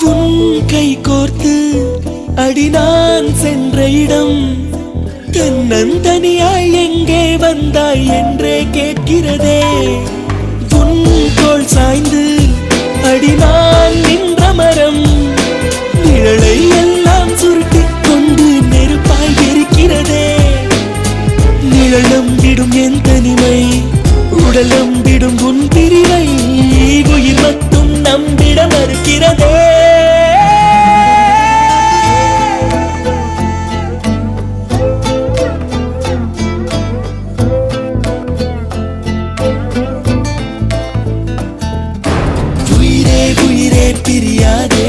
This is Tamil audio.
உன் கை கோர்த்து அடி நான் சென்ற இடம் தன்னந்தனியாய் எங்கே வந்தாய் என்றே கேட்கிறதே. உன் தோள் சாய்ந்து அடி நான் நின்ற மரம் நிழலை எல்லாம் சுருட்டிக் கொண்டு நெருப்பாய் இருக்கிறதே. நிழலம் விடும் என் தனிமை உடலம் விடும் உன் பிரிவை உயிர் மட்டும் நம்பிட மறுக்கிறதே. உயிரே உயிரே பிரியாதே